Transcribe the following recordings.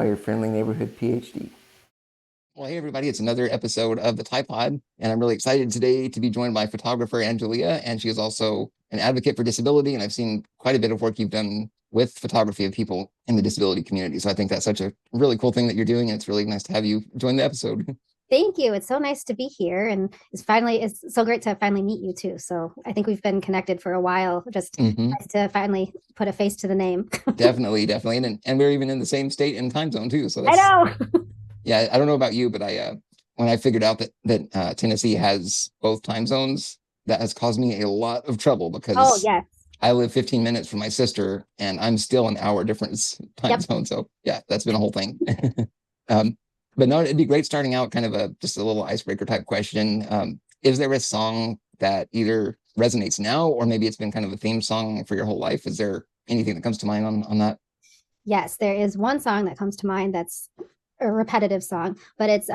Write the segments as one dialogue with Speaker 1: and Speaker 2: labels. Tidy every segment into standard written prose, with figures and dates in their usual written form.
Speaker 1: your friendly neighborhood PhD.
Speaker 2: Well, hey, everybody, it's another episode of the TyePod, and I'm really excited today to be joined by photographer Angelea, and she is also an advocate for disability, and I've seen quite a bit of work you've done with photography of people in the disability community. So I think that's such a really cool thing that you're doing, and it's really nice to have you join the episode.
Speaker 3: Thank you. It's so nice to be here. And it's so great to finally meet you too. So I think we've been connected for a while. Just nice to finally put a face to the name.
Speaker 2: Definitely. And we're even in the same state and time zone too. So
Speaker 3: I know.
Speaker 2: Yeah, I don't know about you, but when I figured out that Tennessee has both time zones, that has caused me a lot of trouble because
Speaker 3: yes.
Speaker 2: I live 15 minutes from my sister and I'm still an hour difference time zone. So yeah, that's been a whole thing. But no, it'd be great starting out kind of just a little icebreaker type question. Is there a song that either resonates now or maybe it's been kind of a theme song for your whole life? Is there anything that comes to mind on that?
Speaker 3: Yes, there is one song that comes to mind that's a repetitive song, but it's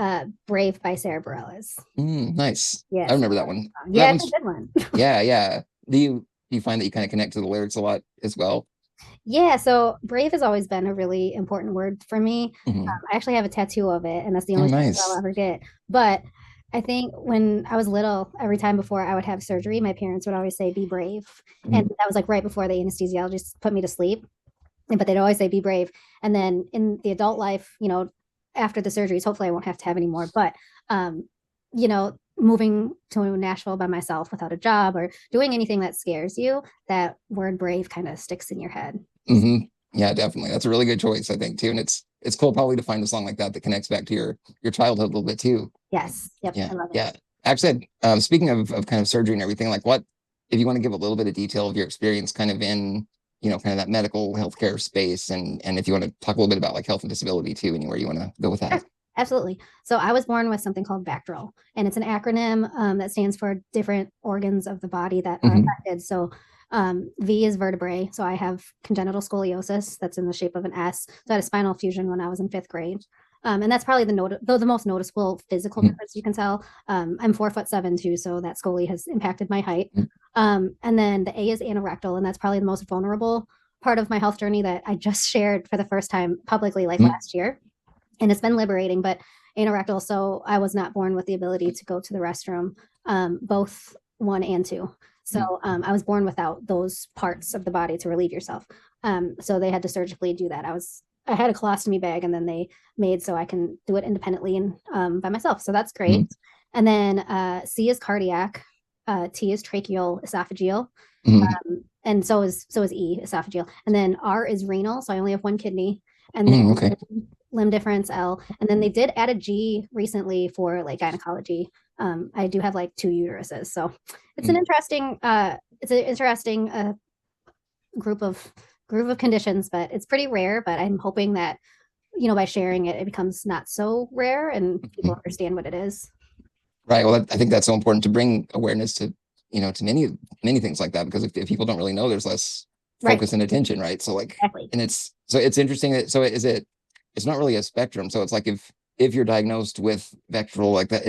Speaker 3: Brave by Sarah Bareilles.
Speaker 2: Nice.
Speaker 3: Yes.
Speaker 2: I remember that one.
Speaker 3: Yeah, it's a good one.
Speaker 2: Yeah. Do you find that you kind of connect to the lyrics a lot as well?
Speaker 3: Yeah, so brave has always been a really important word for me. I actually have a tattoo of it, and that's the only tattoo I'll ever get. But I think when I was little, every time before I would have surgery, my parents would always say, be brave. And that was like right before the anesthesiologist put me to sleep. But they'd always say, be brave. And then in the adult life, after the surgeries, hopefully I won't have to have any more. But, moving to Nashville by myself without a job or doing anything that scares you, that word brave kind of sticks in your head.
Speaker 2: Yeah, definitely. That's a really good choice, I think, too. And it's cool probably to find a song like that connects back to your childhood a little bit too.
Speaker 3: Yes. Yep.
Speaker 2: Yeah.
Speaker 3: I love it.
Speaker 2: Yeah. Actually, speaking of kind of surgery and everything, like if you want to give a little bit of detail of your experience kind of in, kind of that medical healthcare space and if you want to talk a little bit about like health and disability too, anywhere you want to go with that.
Speaker 3: Sure. Absolutely. So I was born with something called VACTERL, and it's an acronym that stands for different organs of the body that are affected. So V is vertebrae. So I have congenital scoliosis that's in the shape of an S. So I had a spinal fusion when I was in 5th grade. And that's probably the most noticeable physical difference you can tell. I'm 4'7" too, so that scoli has impacted my height. And then the A is anorectal, and that's probably the most vulnerable part of my health journey that I just shared for the first time publicly last year. And it's been liberating, but anorectal, so I was not born with the ability to go to the restroom, both 1 and 2. So I was born without those parts of the body to relieve yourself. So they had to surgically do that. I had a colostomy bag, and then they made so I can do it independently and by myself. So that's great. And then C is cardiac, T is tracheal esophageal, and so is E, esophageal. And then R is renal, so I only have 1 kidney. And then limb difference, L. And then they did add a G recently for like gynecology. I do have like 2 uteruses, so it's an interesting group of conditions, but it's pretty rare. But I'm hoping that by sharing it, it becomes not so rare and people understand what it is.
Speaker 2: Right. Well, I think that's so important to bring awareness to to many things like that, because if people don't really know, there's less focus and attention, right? So like, and it's interesting that it's not really a spectrum. So it's like if you're diagnosed with VACTERL like that,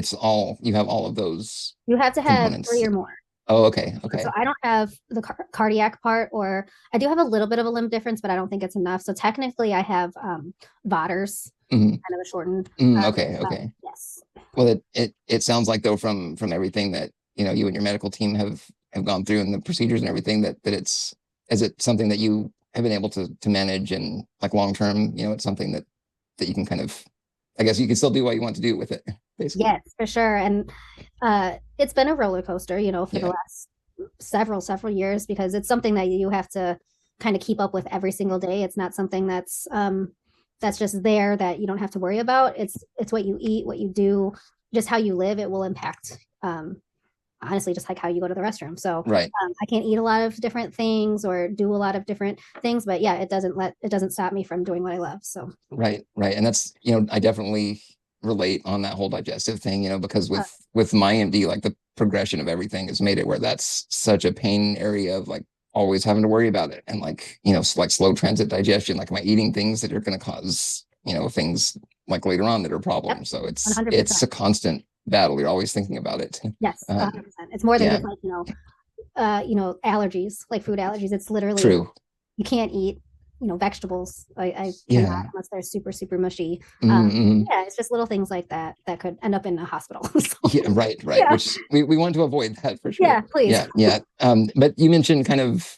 Speaker 2: you have all of those.
Speaker 3: You have to have 3 or more.
Speaker 2: Oh, okay.
Speaker 3: So I don't have the cardiac part, or I do have a little bit of a limb difference, but I don't think it's enough. So technically I have VATERS, kind of a shortened.
Speaker 2: Okay.
Speaker 3: Yes.
Speaker 2: Well, it sounds like though from everything that you and your medical team have gone through and the procedures and everything that is it something that you have been able to manage and like long term, it's something that you can kind of, I guess you can still do what you want to do with it, basically.
Speaker 3: Yes, for sure. And it's been a roller coaster, for the last several years, because it's something that you have to kind of keep up with every single day. It's not something that's just there that you don't have to worry about. It's what you eat, what you do, just how you live. It will impact honestly just like how you go to the restroom. So I can't eat a lot of different things or do a lot of different things, but it doesn't stop me from doing what I love. So
Speaker 2: right. And that's I definitely relate on that whole digestive thing, because with my MD, like the progression of everything has made it where that's such a pain area of like always having to worry about it, and like like slow transit digestion, like am I eating things that are going to cause things like later on that are problems. So it's
Speaker 3: 100%.
Speaker 2: It's a constant battle. You're always thinking about it.
Speaker 3: Yes, 100%. It's more than just like allergies, like food allergies. It's literally
Speaker 2: true.
Speaker 3: You can't eat vegetables. I
Speaker 2: Yeah.
Speaker 3: cannot unless they're super, super mushy.
Speaker 2: Mm-hmm.
Speaker 3: Yeah, it's just little things like that that could end up in a hospital. So,
Speaker 2: Yeah, right.
Speaker 3: yeah.
Speaker 2: Which we want to avoid that for sure.
Speaker 3: Yeah, please.
Speaker 2: Yeah. But you mentioned kind of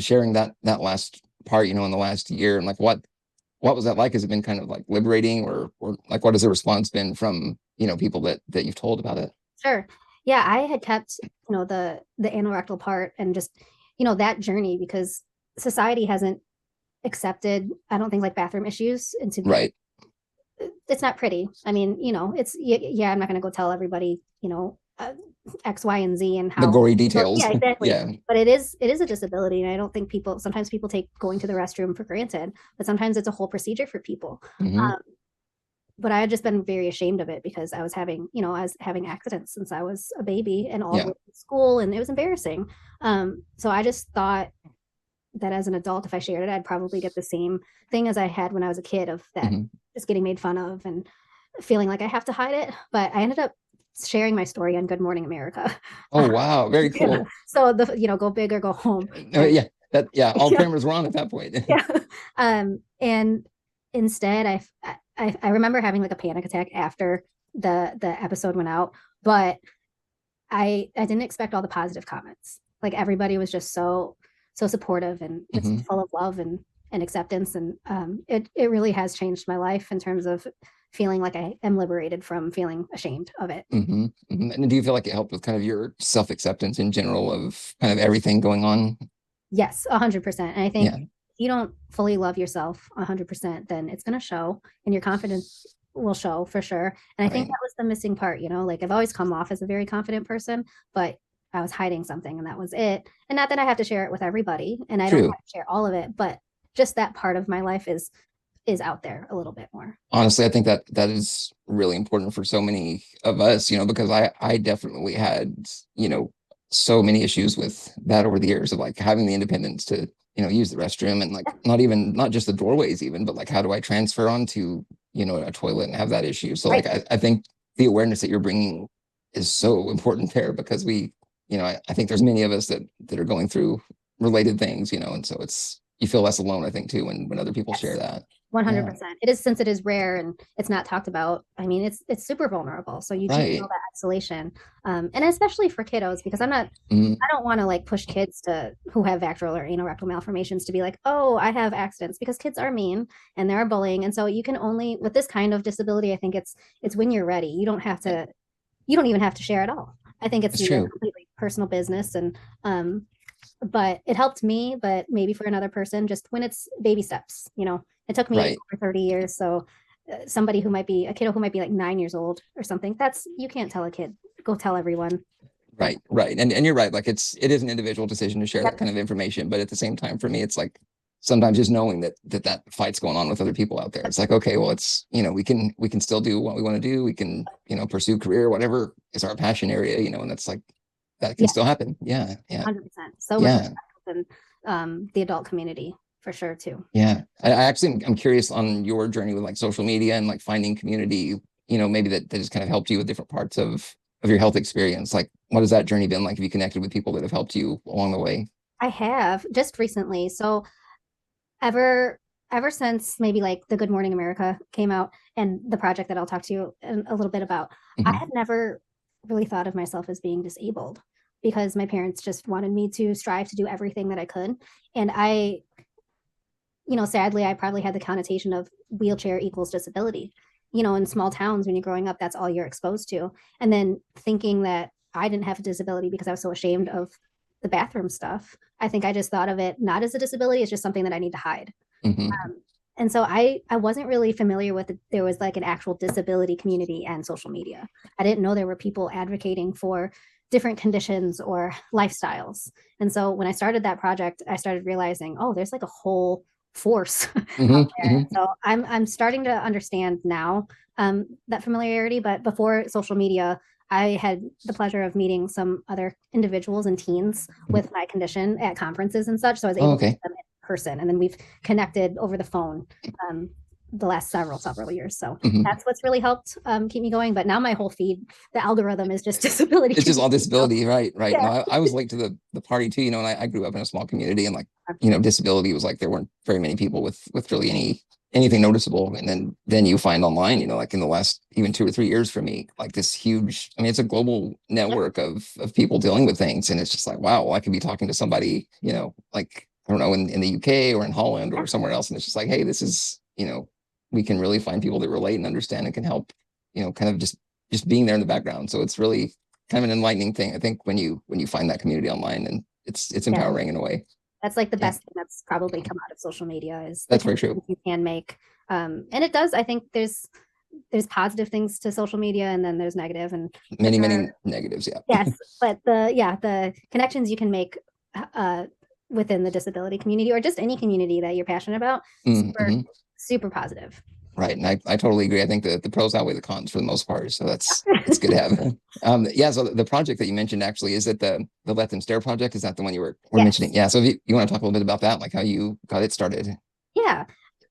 Speaker 2: sharing that last part, in the last year, and like what was that like? Has it been kind of like liberating, or like what has the response been from people that you've told about it?
Speaker 3: Sure. Yeah, I had kept, the anorectal part and just, that journey because society hasn't accepted, I don't think, like bathroom issues into
Speaker 2: Right.
Speaker 3: it's not pretty. I mean, it's yeah, I'm not going to go tell everybody, X, Y, and Z and
Speaker 2: The
Speaker 3: how
Speaker 2: gory details.
Speaker 3: yeah, exactly.
Speaker 2: Yeah.
Speaker 3: But it is a disability, and I don't think sometimes people take going to the restroom for granted, but sometimes it's a whole procedure for people.
Speaker 2: Mm-hmm.
Speaker 3: But I had just been very ashamed of it because I was having accidents since I was a baby and all the way to school, and it was embarrassing. So I just thought that as an adult, if I shared it, I'd probably get the same thing as I had when I was a kid of that just getting made fun of and feeling like I have to hide it. But I ended up sharing my story on Good Morning America.
Speaker 2: Oh, wow. Very cool.
Speaker 3: Yeah. So go big or go home.
Speaker 2: All cameras were on at that point.
Speaker 3: And instead I remember having like a panic attack after the episode went out, but I didn't expect all the positive comments. Like everybody was just so supportive and just full of love and acceptance. And it really has changed my life in terms of feeling like I am liberated from feeling ashamed of it.
Speaker 2: And do you feel like it helped with kind of your self-acceptance in general of kind of everything going on?
Speaker 3: Yes, 100%. And I think if you don't fully love yourself 100%, then it's going to show, and your confidence will show for sure. And I think that was the missing part, like I've always come off as a very confident person, but I was hiding something, and that was it. And not that I have to share it with everybody, and I don't have to share all of it, but just that part of my life is out there a little bit more.
Speaker 2: Honestly, I think that is really important for so many of us, because I definitely had, so many issues with that over the years of like having the independence to, use the restroom and like not just the doorways even, but like how do I transfer onto, a toilet and have that issue. So like I think the awareness that you're bringing is so important there because I think there's many of us that are going through related things, and so you feel less alone, I think, too, when other people share that.
Speaker 3: 100%. It is, since it is rare and it's not talked about. I mean, it's super vulnerable. So you do feel that isolation. And especially for kiddos, because I don't want to like push kids who have VACTERL or anorectal malformations to be like, oh, I have accidents, because kids are mean and there are bullying. And so you can only, with this kind of disability, I think it's when you're ready. You don't even have to share at all. I think it's your completely personal business. And but it helped me, but maybe for another person, just when it's baby steps, it took me over 30 years. So a kiddo who might be like 9 years old or something, you can't tell a kid, go tell everyone.
Speaker 2: Right. And you're right. Like it is an individual decision to share that kind of information. But at the same time, for me, it's like sometimes just knowing that fight's going on with other people out there. It's like, okay, well, it's, we can still do what we want to do. We can, pursue career, whatever is our passion area, and that's like, that can still happen. Yeah.
Speaker 3: 100%. So much in the adult community for sure too.
Speaker 2: Yeah. I'm curious on your journey with like social media and like finding community, maybe that has kind of helped you with different parts of your health experience. Like, what has that journey been like? Have you connected with people that have helped you along the way?
Speaker 3: I have, just recently. So ever since maybe like the Good Morning America came out and the project that I'll talk to you a little bit about, I had never really thought of myself as being disabled because my parents just wanted me to strive to do everything that I could. And I, sadly, I probably had the connotation of wheelchair equals disability. In small towns, when you're growing up, that's all you're exposed to. And then thinking that I didn't have a disability because I was so ashamed of the bathroom stuff. I think I just thought of it not as a disability, it's just something that I need to hide. And so I wasn't really familiar with there was like an actual disability community and social media. I didn't know there were people advocating for different conditions or lifestyles. And so when I started that project, I started realizing, oh, there's like a whole force out there. So I'm starting to understand now that familiarity. But before social media, I had the pleasure of meeting some other individuals and teens with my condition at conferences and such. So I was able to meet them in person, and then we've connected over the phone the last several years. So
Speaker 2: Mhm.
Speaker 3: that's what's really helped keep me going. But now my whole feed, the algorithm is just disability.
Speaker 2: It's just all
Speaker 3: community, so-
Speaker 2: disability, right?
Speaker 3: Yeah.
Speaker 2: No, I was late to the party too, and I grew up in a small community, and like, disability was like, there weren't very many people with really anything noticeable. And then you find online, like in the last even 2 or 3 years for me, like this huge, I mean, it's a global network of people dealing with things. And it's just like, wow, I could be talking to somebody, like, I don't know, in the UK or in Holland or somewhere else. And it's just like, hey, this is, we can really find people that relate and understand and can help, kind of just being there in the background. So it's really kind of an enlightening thing, I think, when you find that community online, and it's empowering in a way.
Speaker 3: That's like the best thing that's probably come out of social media is
Speaker 2: that's very true.
Speaker 3: You can make, and it does. I think there's positive things to social media, and then there's negative, and
Speaker 2: many negatives. Yeah.
Speaker 3: Yes, but the connections you can make within the disability community or just any community that you're passionate about, super positive.
Speaker 2: Right. And I totally agree. I think the pros outweigh the cons for the most part. So it's good to have. Yeah. So the project that you mentioned, actually, is it the Let Them Stare project? Is that the one you were mentioning? Yeah. So if you want to talk a little bit about that, like how you got it started.
Speaker 3: Yeah.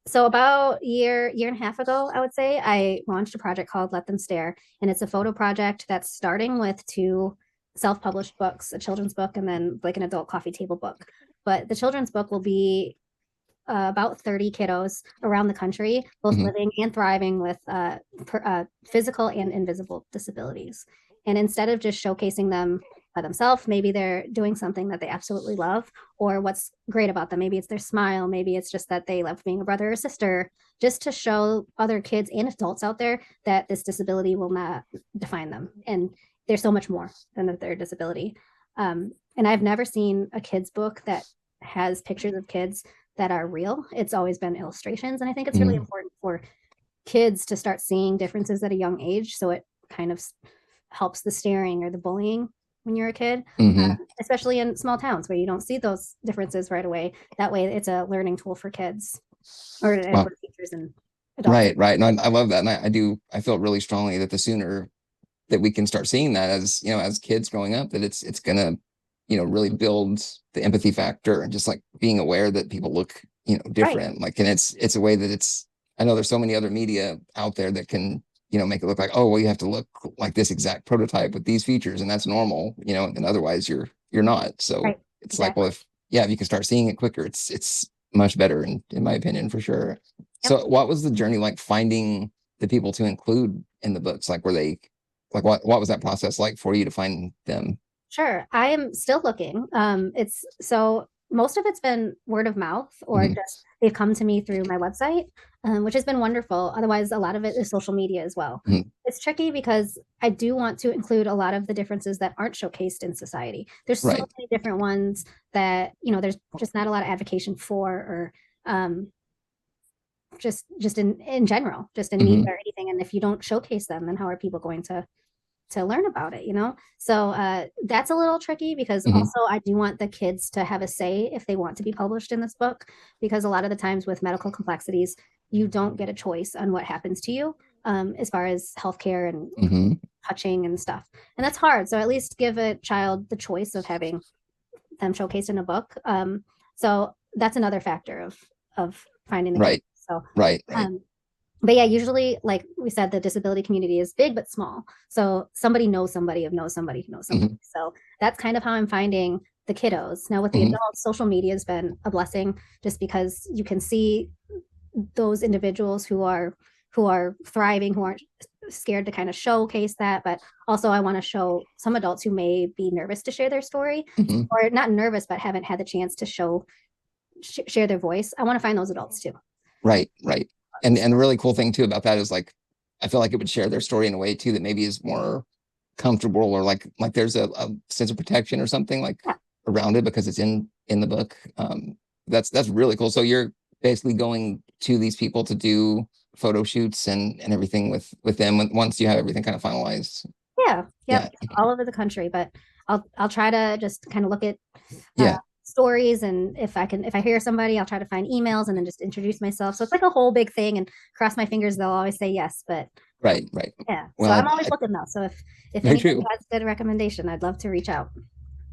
Speaker 3: So about year and a half ago, I would say, I launched a project called Let Them Stare. And it's a photo project that's starting with 2 self-published books, a children's book and then like an adult coffee table book. But the children's book will be about 30 kiddos around the country, both living and thriving with physical and invisible disabilities. And instead of just showcasing them by themselves, maybe they're doing something that they absolutely love, or what's great about them. Maybe it's their smile. Maybe it's just that they love being a brother or sister, just to show other kids and adults out there that this disability will not define them. And there's so much more than their disability. And I've never seen a kid's book that has pictures of kids that are real. It's always been illustrations. And I think it's really important for kids to start seeing differences at a young age. So it kind of helps the staring or the bullying when you're a kid, especially in small towns where you don't see those differences right away. That way it's a learning tool for kids or for teachers and adults.
Speaker 2: Right. No, I love that. And I feel really strongly that the sooner that we can start seeing that as kids growing up, that it's gonna really build the empathy factor, and just like being aware that people look different. Like, and it's a way that I know there's so many other media out there that can make it look like, oh well, you have to look like this exact prototype with these features and that's normal, and otherwise you're not. So it's like, well, if you can start seeing it quicker, it's much better in my opinion, for sure. So what was the journey like finding the people to include in the books? Like, were they like, what was that process like for you to find them?
Speaker 3: Sure. I am still looking. It's so most of it's been word of mouth, or just they've come to me through my website, which has been wonderful. Otherwise, a lot of it is social media as well. It's tricky because I do want to include a lot of the differences that aren't showcased in society. There's so many different ones that, there's just not a lot of advocacy for, or just in general, just in media or anything. And if you don't showcase them, then how are people going to learn about it, So that's a little tricky, because also I do want the kids to have a say if they want to be published in this book, because a lot of the times with medical complexities, you don't get a choice on what happens to you, as far as healthcare and touching and stuff. And that's hard. So at least give a child the choice of having them showcased in a book. So that's another factor of finding the kids. So but yeah, usually, like we said, the disability community is big but small. So somebody knows somebody who knows somebody who knows somebody. So that's kind of how I'm finding the kiddos. Now with the adults, social media has been a blessing, just because you can see those individuals who are thriving, who aren't scared to kind of showcase that. But also I want to show some adults who may be nervous to share their story, or not nervous, but haven't had the chance to share their voice. I want to find those adults too.
Speaker 2: Right. And a really cool thing too about that is, like, I feel like it would share their story in a way too that maybe is more comfortable, or like there's a sense of protection or something like around it, because it's in the book. That's really cool. So you're basically going to these people to do photo shoots and everything with them once you have everything kind of finalized.
Speaker 3: Yeah, all over the country. But I'll try to just kind of look at stories, and if I hear somebody, I'll try to find emails and then just introduce myself. So it's like a whole big thing, and cross my fingers they'll always say yes. But
Speaker 2: right.
Speaker 3: Yeah. Well, so I'm always looking though. So if anybody has a good recommendation, I'd love to reach out.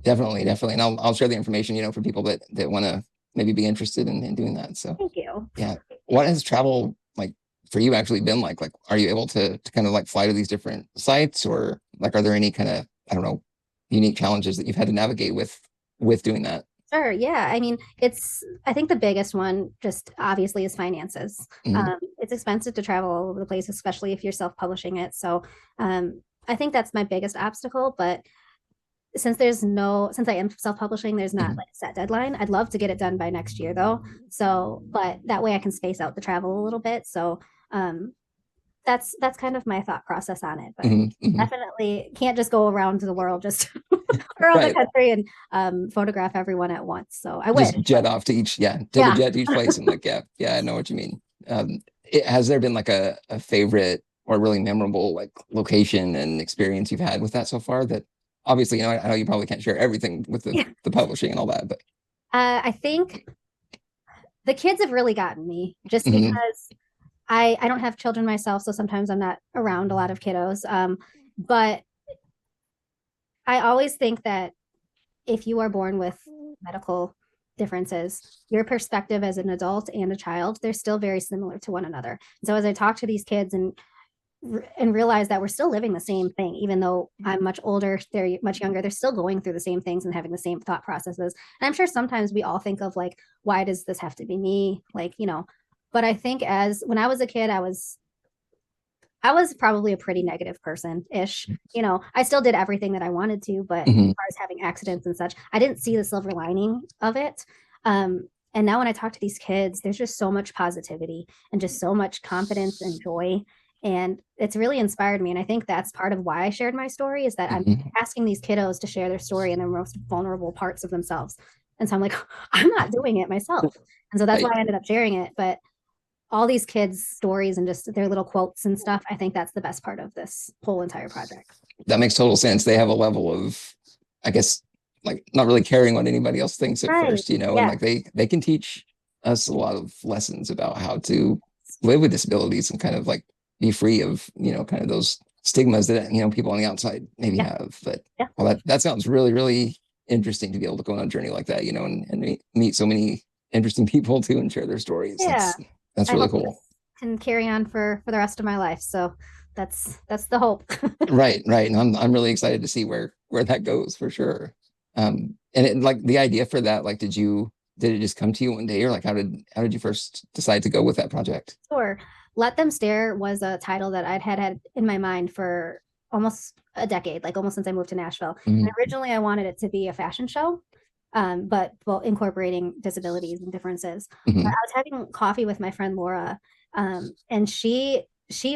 Speaker 2: Definitely. And I'll share the information, for people that want to maybe be interested in doing that. So
Speaker 3: thank you.
Speaker 2: Yeah. What has travel like for you actually been like? Like, are you able to kind of like fly to these different sites, or like, are there any kind of, I don't know, unique challenges that you've had to navigate with doing that?
Speaker 3: Sure. Yeah. I mean, I think the biggest one just obviously is finances.
Speaker 2: Mhm.
Speaker 3: It's expensive to travel all over the place, especially if you're self-publishing it. So I think that's my biggest obstacle. But since I am self-publishing, there's not
Speaker 2: Mhm.
Speaker 3: like a set deadline. I'd love to get it done by next year though. So, but that way I can space out the travel a little bit. So um, that's kind of my thought process on it. But
Speaker 2: Mhm. Mhm.
Speaker 3: definitely can't just go around the world, just around the
Speaker 2: Right.
Speaker 3: country and photograph everyone at once. So I wish.
Speaker 2: Just jet off to each, yeah, take a
Speaker 3: Yeah.
Speaker 2: jet to each place and like, yeah, I know what you mean. Has there been like a favorite or really memorable like location and experience you've had with that so far? That obviously, you know, I know you probably can't share everything with the publishing and all that, but
Speaker 3: I think the kids have really gotten me just
Speaker 2: Mhm.
Speaker 3: because I don't have children myself, so sometimes I'm not around a lot of kiddos. But I always think that if you are born with medical differences, your perspective as an adult and a child, they're still very similar to one another. So as I talk to these kids and realize that we're still living the same thing, even though I'm much older, they're much younger, they're still going through the same things and having the same thought processes. And I'm sure sometimes we all think of like, why does this have to be me? Like, but I think as when I was a kid, I was probably a pretty negative person ish. I still did everything that I wanted to, but as
Speaker 2: Mhm.
Speaker 3: far as having accidents and such, I didn't see the silver lining of it. And now when I talk to these kids, there's just so much positivity and just so much confidence and joy. And it's really inspired me. And I think that's part of why I shared my story is that I'm
Speaker 2: Mhm.
Speaker 3: asking these kiddos to share their story and their most vulnerable parts of themselves. And so I'm like, I'm not doing it myself. And so that's why
Speaker 2: Right.
Speaker 3: I ended up sharing it. But all these kids' stories and just their little quotes and stuff, I think that's the best part of this whole entire project.
Speaker 2: That makes total sense. They have a level of, I guess, like not really caring what anybody else thinks at
Speaker 3: Right.
Speaker 2: first, you know, and
Speaker 3: Yeah.
Speaker 2: like they can teach us a lot of lessons about how to live with disabilities and kind of like be free of, you know, kind of those stigmas that, you know, people on the outside maybe
Speaker 3: Yeah.
Speaker 2: have. But
Speaker 3: Yeah.
Speaker 2: well, that sounds really, really interesting to be able to go on a journey like that, you know, and meet so many interesting people too and share their stories.
Speaker 3: Yeah.
Speaker 2: That's
Speaker 3: I
Speaker 2: really
Speaker 3: hope
Speaker 2: cool.
Speaker 3: this can carry on for the rest of my life. So that's the hope.
Speaker 2: Right, right. And I'm really excited to see where that goes for sure. And like the idea for that, like did it just come to you one day, or like how did you first decide to go with that project?
Speaker 3: Sure. Let Them Stare was a title that I'd had in my mind for almost a decade, like almost since I moved to Nashville. And
Speaker 2: Mhm.
Speaker 3: originally I wanted it to be a fashion show, but well, incorporating disabilities and differences. But
Speaker 2: Mhm.
Speaker 3: I was having coffee with my friend Laura, and she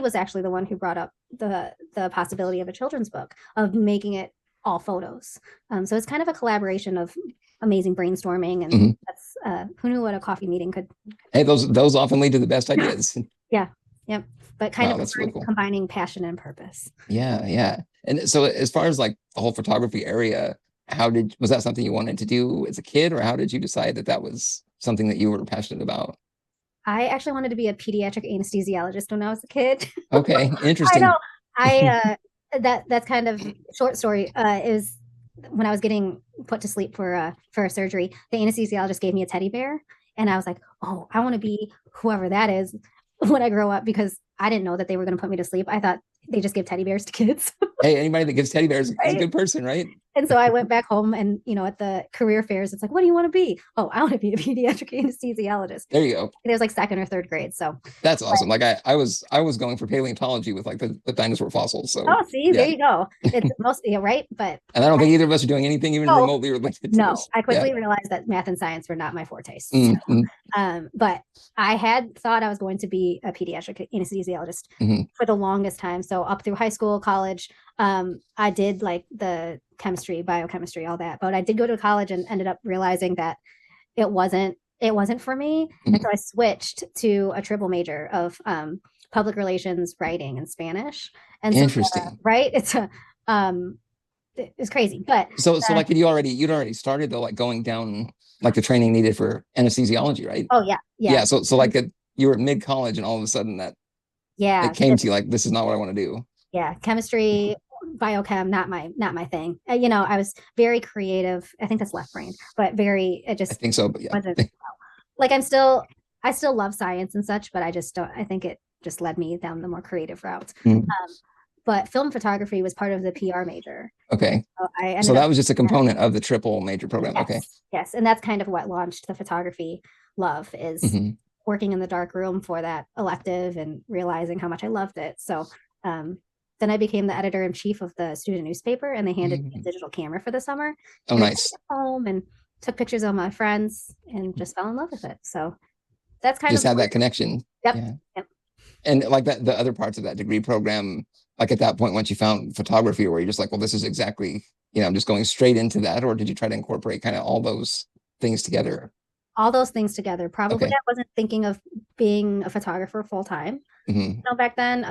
Speaker 3: was actually the one who brought up the possibility of a children's book of making it all photos. So it's kind of a collaboration of amazing brainstorming, and
Speaker 2: Mhm.
Speaker 3: that's who knew what a coffee meeting could.
Speaker 2: Hey, those often lead to the best ideas.
Speaker 3: Yeah, yep. But kind
Speaker 2: Wow,
Speaker 3: of
Speaker 2: that's really cool.
Speaker 3: combining passion and purpose.
Speaker 2: Yeah, yeah. And so as far as like the whole photography area, was that something you wanted to do as a kid, or how did you decide that that was something that you were passionate about?
Speaker 3: I actually wanted to be a pediatric anesthesiologist when I was a kid.
Speaker 2: Okay,
Speaker 3: I know.
Speaker 2: interesting.
Speaker 3: That's kind of short story. Is when I was getting put to sleep for a surgery, the anesthesiologist gave me a teddy bear, and I was like, "Oh, I want to be whoever that is when I grow up," because I didn't know that they were going to put me to sleep. I thought they just give teddy bears to kids,
Speaker 2: Hey, anybody that gives teddy bears is a
Speaker 3: right?
Speaker 2: good person, right?
Speaker 3: And so I went back home and, at the career fairs, it's like, what do you want to be? Oh, I want to be a pediatric anesthesiologist.
Speaker 2: There you go.
Speaker 3: There's like second or third grade. So,
Speaker 2: That's
Speaker 3: but,
Speaker 2: awesome. Like I was going for paleontology with like the dinosaur fossils. So
Speaker 3: oh, see, there
Speaker 2: yeah.
Speaker 3: you go. It's most, right. But
Speaker 2: And I don't think either of us are doing anything even
Speaker 3: no,
Speaker 2: remotely related to
Speaker 3: no,
Speaker 2: this.
Speaker 3: I
Speaker 2: Yeah.
Speaker 3: quickly realized that math and science were not my fortes.
Speaker 2: Mm-hmm.
Speaker 3: But I had thought I was going to be a pediatric anesthesiologist
Speaker 2: Mm-hmm.
Speaker 3: for the longest time. So up through high school, college, I did like the chemistry, biochemistry, all that. But I did go to college and ended up realizing that it wasn't for me. And so I switched to a triple major of public relations, writing, and Spanish. And so,
Speaker 2: Interesting.
Speaker 3: right, it's crazy, but
Speaker 2: So like you'd already started though, like going down like the training needed for anesthesiology, right?
Speaker 3: oh yeah, yeah,
Speaker 2: Yeah. So like you were at mid college and all of a sudden that
Speaker 3: yeah,
Speaker 2: it came to you like this is not what I want to do.
Speaker 3: yeah. Chemistry, biochem, not my thing. I was very creative. I think that's left brain, but very. It
Speaker 2: I
Speaker 3: just
Speaker 2: think so, but yeah.
Speaker 3: wasn't like I still love science and such, but I just don't. I think it just led me down the more creative route.
Speaker 2: Mhm.
Speaker 3: But film photography was part of the PR major.
Speaker 2: Okay.
Speaker 3: So I
Speaker 2: So
Speaker 3: ended
Speaker 2: that
Speaker 3: up,
Speaker 2: was just a component of the triple major program.
Speaker 3: yes,
Speaker 2: Okay.
Speaker 3: yes, and that's kind of what launched the photography love, is
Speaker 2: hmm
Speaker 3: working in the dark room for that elective and realizing how much I loved it. So then I became the editor in chief of the student newspaper, and they handed me a digital camera for the summer.
Speaker 2: Oh,
Speaker 3: And I
Speaker 2: nice.
Speaker 3: took it home and took pictures of my friends and just fell in love with it. So that's kind
Speaker 2: Just
Speaker 3: of
Speaker 2: had that connection.
Speaker 3: Yep.
Speaker 2: Yeah.
Speaker 3: Yep.
Speaker 2: And like that, the other parts of that degree program, like at that point, once you found photography, were you just like, well, this is exactly, I'm just going straight into that? Or did you try to incorporate kind of all those things together?
Speaker 3: All those things together. Probably
Speaker 2: Okay.
Speaker 3: I wasn't thinking of being a photographer full time.
Speaker 2: hmm
Speaker 3: Back then,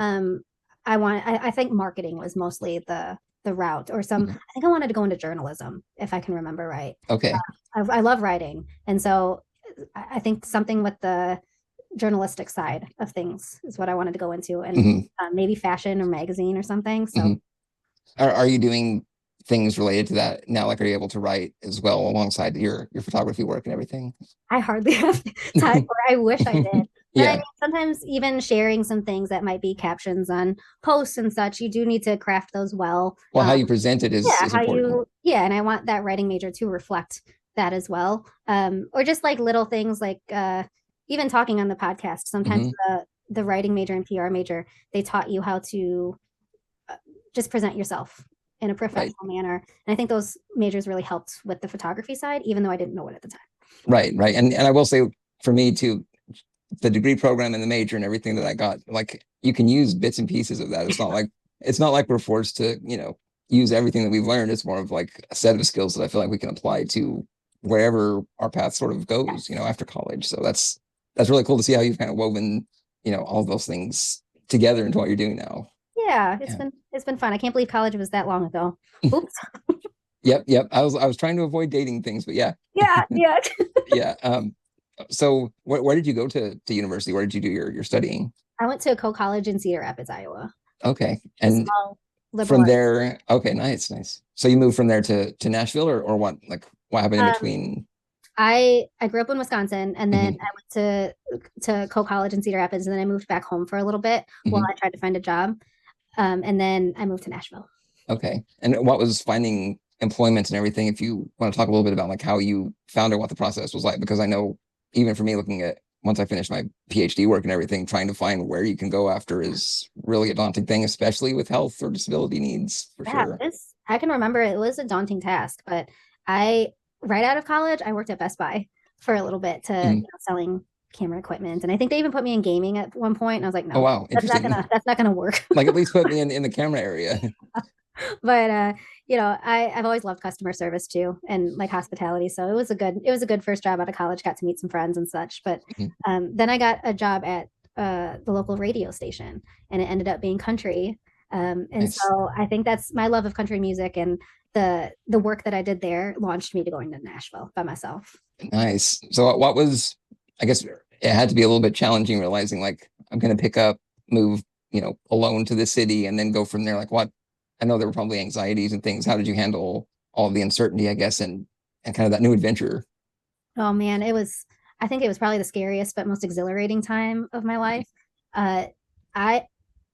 Speaker 3: I think marketing was mostly the route, or
Speaker 2: hmm
Speaker 3: I think I wanted to go into journalism, if I can remember right.
Speaker 2: Okay.
Speaker 3: I love writing, and so I think something with the journalistic side of things is what I wanted to go into, and
Speaker 2: hmm
Speaker 3: maybe fashion or magazine or something. So
Speaker 2: hmm Are you doing things related to that now? Like, are you able to write as well alongside your photography work and everything?
Speaker 3: I hardly have time for it. I wish I did. But I
Speaker 2: Yeah.
Speaker 3: mean, sometimes even sharing some things that might be captions on posts and such, you do need to craft those well.
Speaker 2: Well, how you present it is
Speaker 3: How
Speaker 2: important.
Speaker 3: you, yeah, and I want that writing major to reflect that as well. Or just like little things like even talking on the podcast. Sometimes
Speaker 2: hmm
Speaker 3: the writing major and PR major, they taught you how to just present yourself in a
Speaker 2: Right.
Speaker 3: professional manner. And I think those majors really helped with the photography side, even though I didn't know it at the time.
Speaker 2: Right. Right. And I will say for me too, the degree program and the major and everything that I got, like you can use bits and pieces of that. It's not like we're forced to, use everything that we've learned. It's more of like a set of skills that I feel like we can apply to wherever our path sort of goes, after college. So that's really cool to see how you've kind of woven, all of those things together into what you're doing now.
Speaker 3: Yeah,
Speaker 2: Yeah.
Speaker 3: it's been fun. I can't believe college was that long ago. Oops.
Speaker 2: Yep. I was trying to avoid dating things, but yeah.
Speaker 3: Yeah.
Speaker 2: Yeah. So where did you go to university? Where did you do your studying?
Speaker 3: I went to a college in Cedar Rapids, Iowa.
Speaker 2: Okay.
Speaker 3: A
Speaker 2: And
Speaker 3: small liberal
Speaker 2: from
Speaker 3: arts.
Speaker 2: there, okay, nice. So you moved from there to Nashville or what? Like what happened in
Speaker 3: Um,
Speaker 2: between?
Speaker 3: I grew up in Wisconsin, and then
Speaker 2: Mhm,
Speaker 3: I went to college in Cedar Rapids, and then I moved back home for a little bit while
Speaker 2: mhm.
Speaker 3: I tried to find a job. And then I moved to Nashville.
Speaker 2: Okay. And what was finding employment and everything? If you want to talk a little bit about like how you found out what the process was like, because I know even for me looking at once I finished my PhD work and everything, trying to find where you can go after is really a daunting thing, especially with health or disability needs for
Speaker 3: Yeah,
Speaker 2: sure.
Speaker 3: I can remember it was a daunting task, but I right out of college, I worked at Best Buy for a little bit to
Speaker 2: Mhm.
Speaker 3: selling camera equipment, and I think they even put me in gaming at one point, and I was like,
Speaker 2: Oh
Speaker 3: no,
Speaker 2: wow, interesting.
Speaker 3: that's not gonna work.
Speaker 2: Like at least put me in the camera area.
Speaker 3: But I've always loved customer service too, and like hospitality, so it was a good first job out of college. Got to meet some friends and such. But
Speaker 2: Mhm.
Speaker 3: then I got a job at the local radio station, and it ended up being country. And
Speaker 2: Nice.
Speaker 3: so I think that's my love of country music, and the work that I did there launched me to going to Nashville by myself.
Speaker 2: Nice. So what was, I guess it had to be a little bit challenging realizing like I'm going to pick up, move, alone to the city and then go from there. Like what, I know there were probably anxieties and things. How did you handle all of the uncertainty, I guess, and kind of that new adventure?
Speaker 3: Oh man, I think it was probably the scariest but most exhilarating time of my life. Uh, I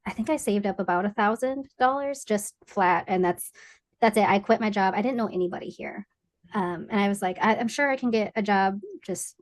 Speaker 3: I think I saved up about $1,000 just flat, and that's it. I quit my job. I didn't know anybody here, and I was like, I'm sure I can get a job just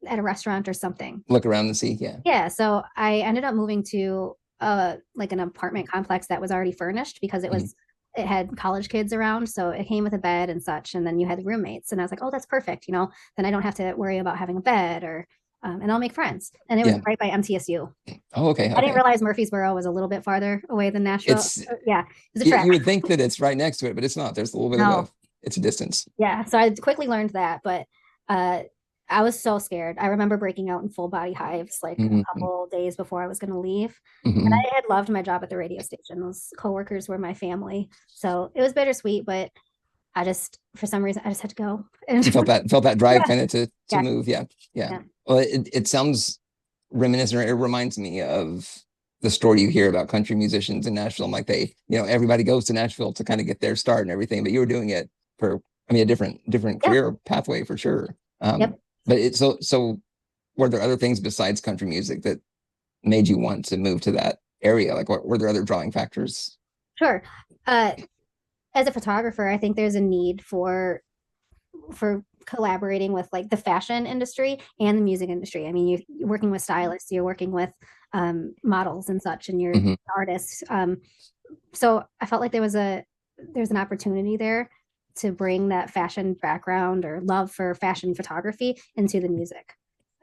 Speaker 3: at a restaurant or something.
Speaker 2: Look around and see. Yeah.
Speaker 3: Yeah, so I ended up moving to like an apartment complex that was already furnished because
Speaker 2: Mhm.
Speaker 3: it had college kids around, so it came with a bed and such, and then you had roommates, and I was like, oh, that's perfect, then I don't have to worry about having a bed or and I'll make friends. And it was
Speaker 2: Yeah.
Speaker 3: right by MTSU.
Speaker 2: Oh, okay.
Speaker 3: I didn't
Speaker 2: Okay.
Speaker 3: realize Murfreesboro was a little bit farther away than Nashville.
Speaker 2: It's,
Speaker 3: Yeah, it was a
Speaker 2: you
Speaker 3: trek.
Speaker 2: would think that it's right next to it, but it's not. There's a little bit of
Speaker 3: No,
Speaker 2: it's a distance.
Speaker 3: yeah, so I quickly learned that, but uh, I was so scared. I remember breaking out in full body hives like a
Speaker 2: Mhm.
Speaker 3: couple days before I was going to leave. And
Speaker 2: Mhm.
Speaker 3: I had loved my job at the radio station. Those coworkers were my family. So it was bittersweet, but for some reason, I just had to go.
Speaker 2: You
Speaker 3: And
Speaker 2: felt that drive
Speaker 3: yeah,
Speaker 2: kind of to
Speaker 3: yeah,
Speaker 2: move. Yeah. Yeah.
Speaker 3: yeah.
Speaker 2: Well, it sounds reminiscent, or it reminds me of the story you hear about country musicians in Nashville. Like everybody goes to Nashville to kind of get their start and everything, but you were doing it for, I mean, a different
Speaker 3: Yeah,
Speaker 2: career pathway for sure.
Speaker 3: yep.
Speaker 2: But it's so were there other things besides country music that made you want to move to that area? Like, what were there other drawing factors?
Speaker 3: Sure. As a photographer, I think there's a need for collaborating with like the fashion industry and the music industry. I mean, you're working with stylists, you're working with models and such, and you're artists. So I felt like there's an opportunity there to bring that fashion background or love for fashion photography into the music.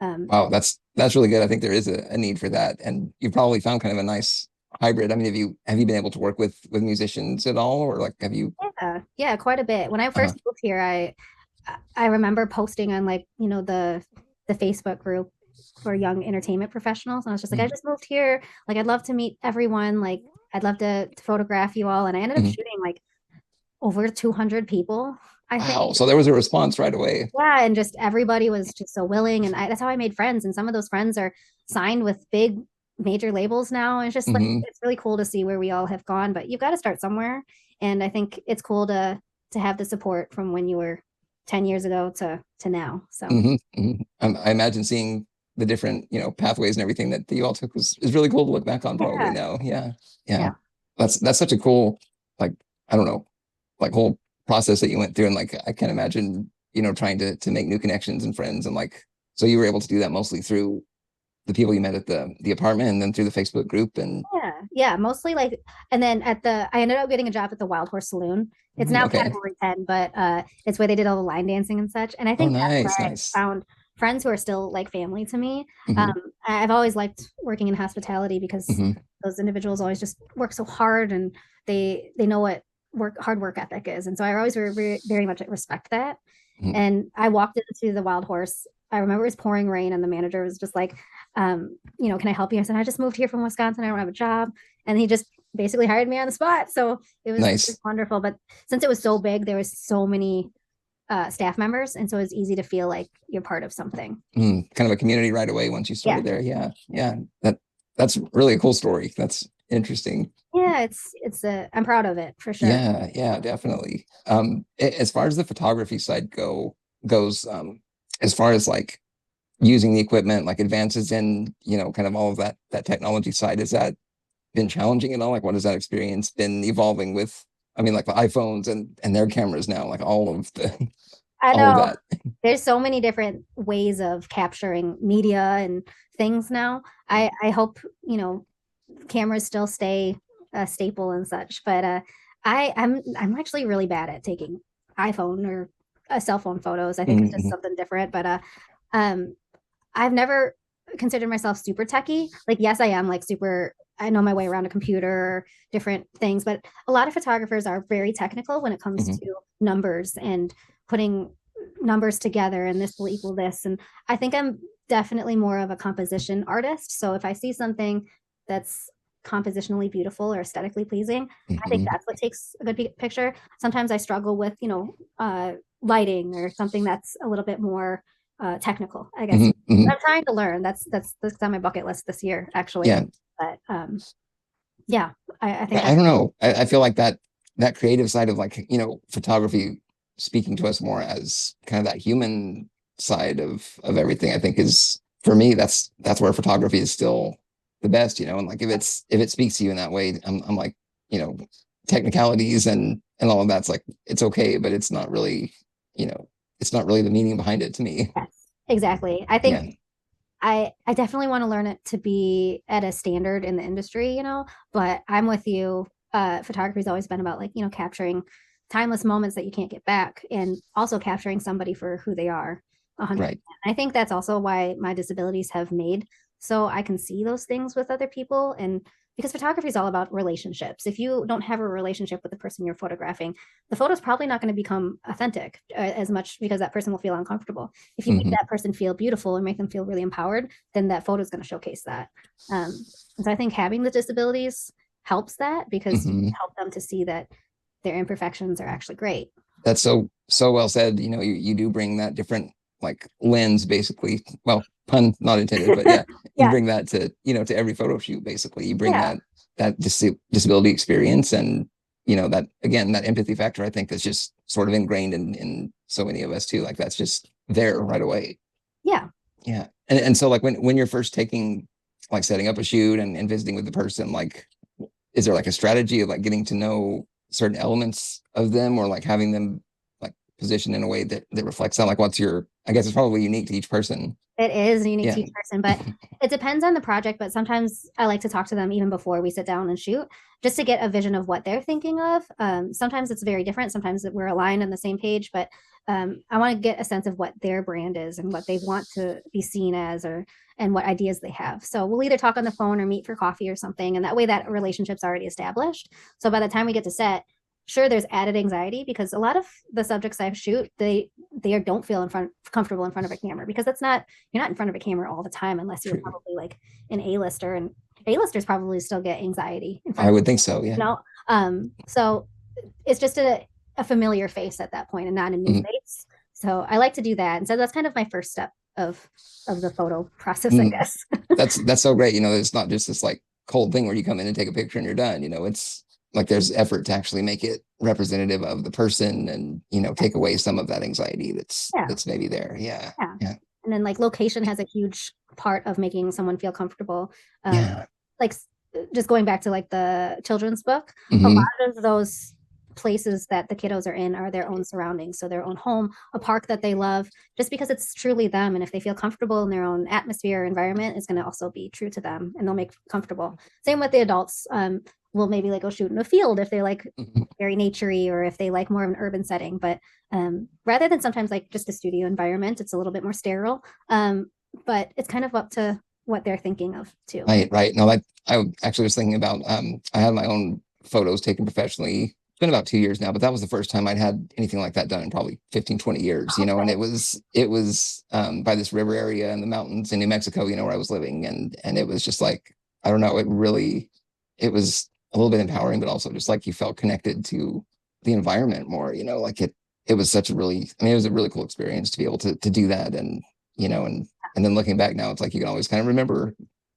Speaker 2: Wow, that's really good. I think there is a need for that, and you've probably found kind of a nice hybrid. I mean, have you been able to work with musicians at all, or like have you?
Speaker 3: Yeah, quite a bit. When I first moved here, I remember posting on like, you know, the Facebook group for young entertainment professionals. And I was just like, I just moved here. Like, I'd love to meet everyone. Like, I'd love to photograph you all. And I ended up shooting like over 200 people, I
Speaker 2: Wow.
Speaker 3: think.
Speaker 2: So there was a response right away.
Speaker 3: Yeah. And just everybody was just so willing. And that's how I made friends. And some of those friends are signed with big major labels now. And it's just like, it's really cool to see where we all have gone, but you've got to start somewhere. And I think it's cool to have the support from when you were 10 years ago to now. So
Speaker 2: I imagine seeing the different, you know, pathways and everything that you all took is really cool to look back on probably now. Yeah. That's such a cool, like, I don't know, like whole process that you went through. And like, I can imagine, you know, trying to make new connections and friends. And like, so you were able to do that mostly through the people you met at the apartment and then through the Facebook group. And
Speaker 3: yeah, mostly like, and then I ended up getting a job at the Wild Horse Saloon. It's now category 10, but it's where they did all the line dancing and such. And I think that's where I found friends who are still like family to me. I've always liked working in hospitality because those individuals always just work so hard, and they know what hard work ethic is. And so I always very, very much respect that. And I walked into the Wild Horse. I remember it was pouring rain, and the manager was just like, you know, can I help you? I said, I just moved here from Wisconsin. I don't have a job. And he just basically hired me on the spot. So it was wonderful. But since it was so big, there was so many staff members. And so it's easy to feel like you're part of something.
Speaker 2: Kind of a community right away once you started there. Yeah. That's really a cool story. That's interesting.
Speaker 3: Yeah, I'm proud of it for sure.
Speaker 2: Yeah, definitely. As far as the photography side goes, as far as like using the equipment, like advances in, you know, kind of all of that technology side, has that been challenging at all? Like, what has that experience been evolving with? I mean, like the iPhones and their cameras now, like all of that.
Speaker 3: There's so many different ways of capturing media and things now. I hope, you know, cameras still stay a staple and such, but I'm actually really bad at taking iPhone or cell phone photos. I think it's just something different, but I've never considered myself super techie. Like, yes, I am like I know my way around a computer or different things, but a lot of photographers are very technical when it comes to numbers and putting numbers together, and this will equal this. And I think I'm definitely more of a composition artist. So if I see something that's compositionally beautiful or aesthetically pleasing, I think that's what takes a good picture. Sometimes I struggle with, you know, lighting or something that's a little bit more technical, I guess. I'm trying to learn. That's on my bucket list this year, actually. But I think
Speaker 2: I don't know. I feel like that creative side of like, you know, photography speaking to us more as kind of that human side of everything, I think is, for me, that's where photography is still the best, you know. And like if it speaks to you in that way, I'm like, you know, technicalities and all of that's like, it's okay, but it's not really, you know, it's not really the meaning behind it to me.
Speaker 3: Yes, exactly. I think I definitely want to learn it to be at a standard in the industry, you know, but I'm with you. Photography has always been about like, you know, capturing timeless moments that you can't get back, and also capturing somebody for who they are 100%. Right. I think that's also why my disabilities have made so I can see those things with other people. And because photography is all about relationships. If you don't have a relationship with the person you're photographing, the photo's probably not going to become authentic as much, because that person will feel uncomfortable. If you make that person feel beautiful and make them feel really empowered, then that photo is going to showcase that. And so I think having the disabilities helps that, because you help them to see that their imperfections are actually great.
Speaker 2: That's so well said. You know, you do bring that different like lens, basically. Well, pun not intended, but you bring that to, you know, to every photo shoot. Basically, you bring that disability experience, and you know, that again, that empathy factor, I think, is just sort of ingrained in so many of us too. Like that's just there right away.
Speaker 3: Yeah.
Speaker 2: And so like when you're first taking like setting up a shoot and visiting with the person, like, is there like a strategy of like getting to know certain elements of them, or like having them like positioned in a way that reflects that? Like, what's your, I guess it's probably unique to each person.
Speaker 3: It is unique to
Speaker 2: Yeah.
Speaker 3: each person, but it depends on the project. But sometimes I like to talk to them even before we sit down and shoot, just to get a vision of what they're thinking of. Sometimes it's very different. Sometimes we're aligned on the same page, but I want to get a sense of what their brand is and what they want to be seen as, and what ideas they have. So we'll either talk on the phone or meet for coffee or something, and that way that relationship's already established. So by the time we get to set, sure, there's added anxiety because a lot of the subjects I shoot, they don't feel comfortable in front of a camera, because you're not in front of a camera all the time unless you're probably like an A-lister, and A-listers probably still get anxiety in front
Speaker 2: I would think so. Yeah.
Speaker 3: So it's just a familiar face at that point and not a new face. So I like to do that. And so that's kind of my first step of the photo process, I guess.
Speaker 2: That's so great. It's not just this like cold thing where you come in and take a picture and you're done. It's like there's effort to actually make it representative of the person and, take away some of that anxiety that's maybe there. Yeah.
Speaker 3: And then like location has a huge part of making someone feel comfortable. Like just going back to like the children's book, a lot of those places that the kiddos are in are their own surroundings. So their own home, a park that they love, just because it's truly them. And if they feel comfortable in their own atmosphere or environment, it's going to also be true to them and they'll make comfortable. Same with the adults. We'll maybe like go shoot in a field if they like very naturey, or if they like more of an urban setting. But rather than sometimes like just a studio environment, it's a little bit more sterile. But it's kind of up to what they're thinking of too.
Speaker 2: Right. No, like I actually was thinking about, I had my own photos taken professionally. It's been about 2 years now, but that was the first time I'd had anything like that done in probably 15, 20 years, and it was by this river area in the mountains in New Mexico, where I was living. And it was just like, I don't know, it was a little bit empowering, but also just like you felt connected to the environment more, like it was such a really, it was a really cool experience to be able to do that. And, and then looking back now, it's like, you can always kind of remember,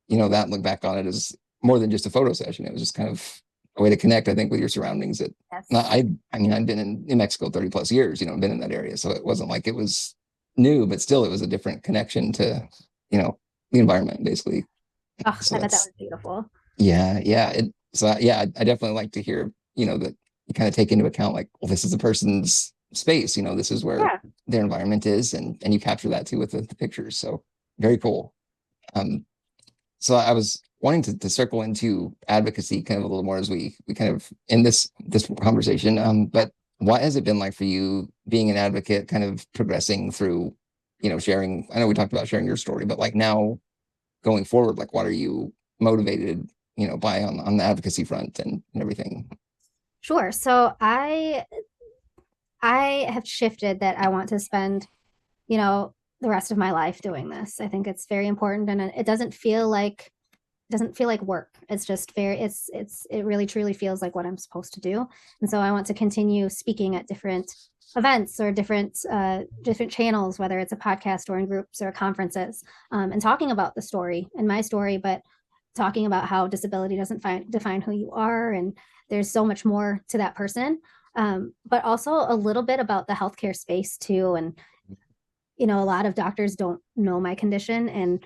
Speaker 2: that and look back on it as more than just a photo session. It was just kind of a way to connect, I think, with your surroundings. I'd been in New Mexico 30 plus years, been in that area. So it wasn't like it was new, but still it was a different connection to, the environment basically.
Speaker 3: So I thought that was beautiful.
Speaker 2: Yeah. I definitely like to hear, that you kind of take into account like, well, this is a person's space, this is where their environment is. And you capture that too with the pictures. So very cool. So I was wanting to circle into advocacy kind of a little more as we kind of in this conversation. But what has it been like for you being an advocate, kind of progressing through, sharing? I know we talked about sharing your story, but like now going forward, like what are you motivated, by on the advocacy front and everything?
Speaker 3: Sure. So I have shifted that I want to spend, the rest of my life doing this. I think it's very important, and it doesn't feel like work. It's just it really truly feels like what I'm supposed to do. And so I want to continue speaking at different events or different channels, whether it's a podcast or in groups or conferences, and talking about the story and my story, but talking about how disability doesn't define who you are, and there's so much more to that person. But also a little bit about the healthcare space too. And a lot of doctors don't know my condition, and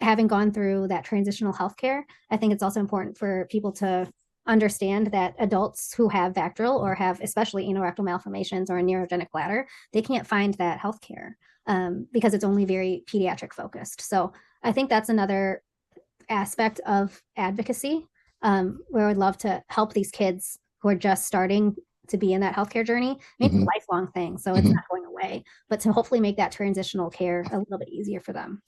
Speaker 3: having gone through that transitional healthcare, I think it's also important for people to understand that adults who have VACTERL or have especially anorectal malformations or a neurogenic bladder, they can't find that healthcare because it's only very pediatric focused. So I think that's another aspect of advocacy where I would love to help these kids who are just starting to be in that healthcare journey. It's a lifelong thing, so it's not going away, but to hopefully make that transitional care a little bit easier for them.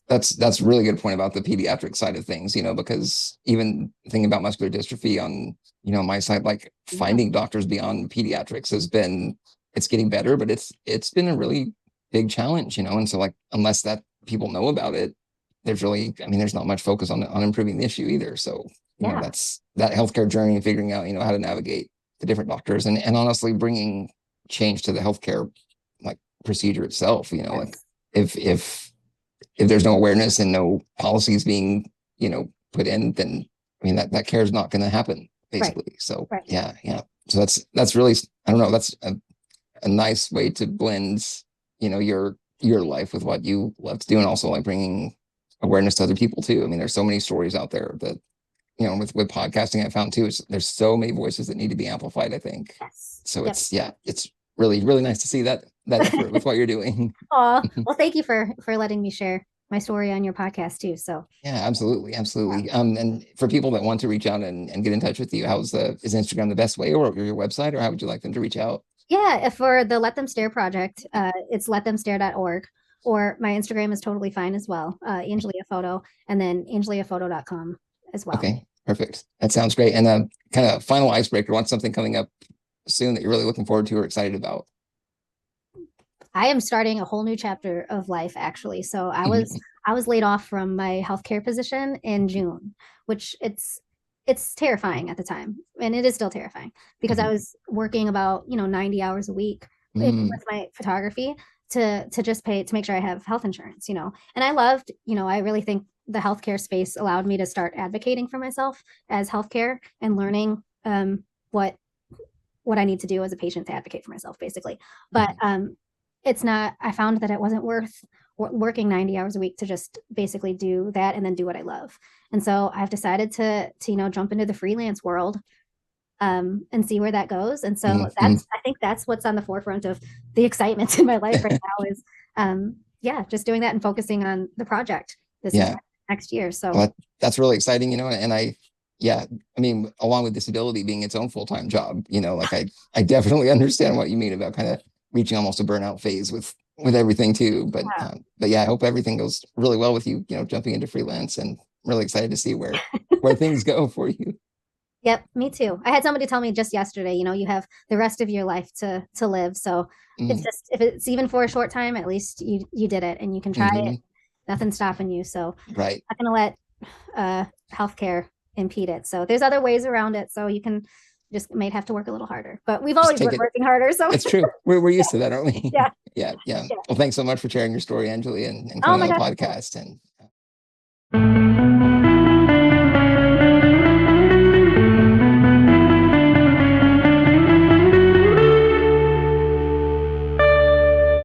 Speaker 2: That's a really good point about the pediatric side of things, because even thinking about muscular dystrophy on, my side, like finding doctors beyond pediatrics it's getting better, but it's been a really big challenge, and so like, unless that people know about it, there's not much focus on improving the issue either. So, that's that healthcare journey and figuring out, how to navigate the different doctors and honestly bringing change to the healthcare like procedure itself, like if there's no awareness and no policies being, put in, then that care is not going to happen basically. Right. So yeah. So that's really, I don't know, that's a nice way to blend, your life with what you love to do, and also like bringing awareness to other people too. I mean, there's so many stories out there that, you know, with podcasting, I found too, there's so many voices that need to be amplified, I think.
Speaker 3: Yes.
Speaker 2: So
Speaker 3: Yep.
Speaker 2: it's really, really nice to see that effort with what you're doing.
Speaker 3: Oh, well, thank you for letting me share my story on your podcast too. So
Speaker 2: Yeah, absolutely. Absolutely. And for people that want to reach out and get in touch with you, is Instagram the best way, or your website, or how would you like them to reach out?
Speaker 3: yeah, for the Let Them Stare project, it's letthemstare.org, or my Instagram is totally fine as well. Angelea Photo, and then angeleaphoto.com as well.
Speaker 2: Okay, perfect. That sounds great. And kind of final icebreaker, want something coming up soon that you're really looking forward to or excited about?
Speaker 3: I am starting a whole new chapter of life, actually. So I was laid off from my healthcare position in June, which it's terrifying at the time, and it is still terrifying because I was working about 90 hours a week with my photography to just pay to make sure I have health insurance, and I loved, I really think the healthcare space allowed me to start advocating for myself as healthcare and learning what I need to do as a patient to advocate for myself, basically. But it's not, I found that it wasn't worth working 90 hours a week to just basically do that and then do what I love. And so I've decided to jump into the freelance world and see where that goes. And so I think that's what's on the forefront of the excitement in my life right now is just doing that and focusing on the project this next year. So
Speaker 2: that's really exciting, and I mean, along with disability being its own full-time job, like I definitely understand what you mean about kind of reaching almost a burnout phase with everything too. But yeah, I hope everything goes really well with you, jumping into freelance, and really excited to see where things go for you.
Speaker 3: Yep, me too. I had somebody tell me just yesterday, you have the rest of your life to live. So it's just, if it's even for a short time, at least you did it and you can try it. Nothing's stopping you. So
Speaker 2: right.
Speaker 3: I'm not gonna let healthcare impede it. So there's other ways around it. So you can just might have to work a little harder, but we've always been working harder. So
Speaker 2: it's true. We're used to that, aren't we?
Speaker 3: Yeah.
Speaker 2: Yeah. Well, thanks so much for sharing your story, Angelea, and coming on the podcast. And